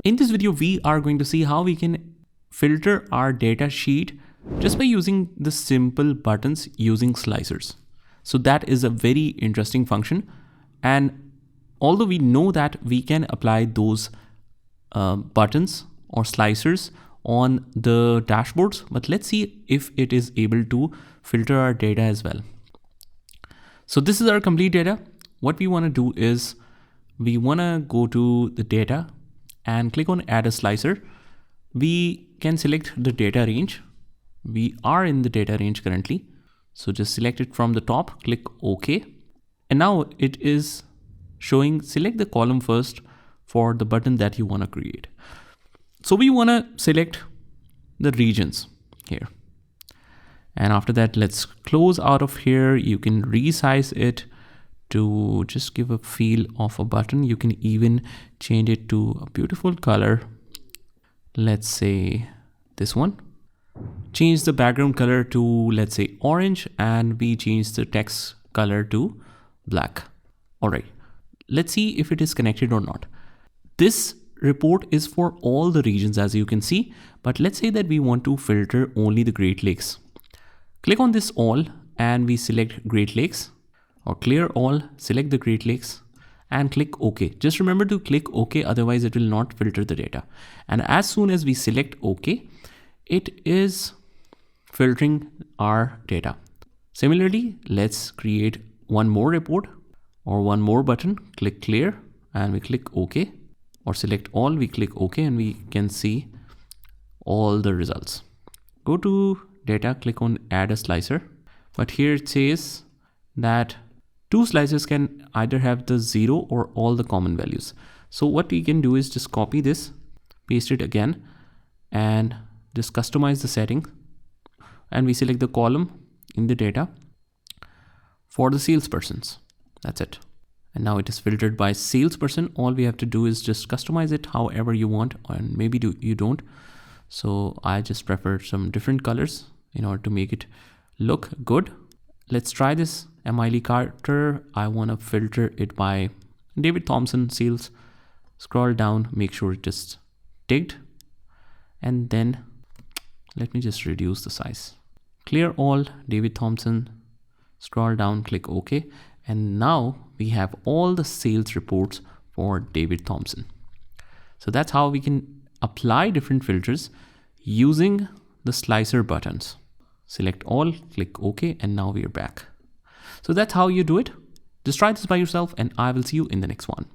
In this video, we are going to see how we can filter our data sheet just by using the simple buttons using slicers. So that is a very interesting function. And although we know that we can apply those buttons or slicers on the dashboards, but let's see if it is able to filter our data as well. So this is our complete data. What we want to do is we want to go to the data and click on add a slicer. We can select the data range. We are in the data range currently. So just select it from the top, click OK. And now it is showing select the column first for the button that you want to create. So we want to select the regions here. And after that, let's close out of here. You can resize it to just give a feel of a button. You can even change it to a beautiful color. Let's say this one. Change the background color to, let's say, orange, and we change the text color to black. All right, let's see if it is connected or not. This report is for all the regions, as you can see, but let's say that we want to filter only the Great Lakes. Click on this all and we select Great Lakes, or clear all, select the Great Lakes and click OK. Just remember to click OK, otherwise it will not filter the data. And as soon as we select OK, it is filtering our data. Similarly, let's create one more report or one more button. Click clear and we click OK, or select all, we click OK, and we can see all the results. Go to data, click on add a slicer, but here it says that two slicers can either have the 0 or all the common values. So what we can do is just copy this, paste it again, and just customize the setting, and we select the column in the data for the salespersons. That's it. And now it is filtered by salesperson. All we have to do is just customize it however you want, and maybe you don't. So I just prefer some different colors in order to make it look good. Let's try this. Emily Carter, I want to filter it by David Thompson sales. Scroll down, make sure it is ticked, and then let me just reduce the size. Clear all, David Thompson, scroll down, click OK. And now we have all the sales reports for David Thompson. So that's how we can apply different filters using the slicer buttons. Select all, click OK, and now we are back. So that's how you do it. Just try this by yourself, and I will see you in the next one.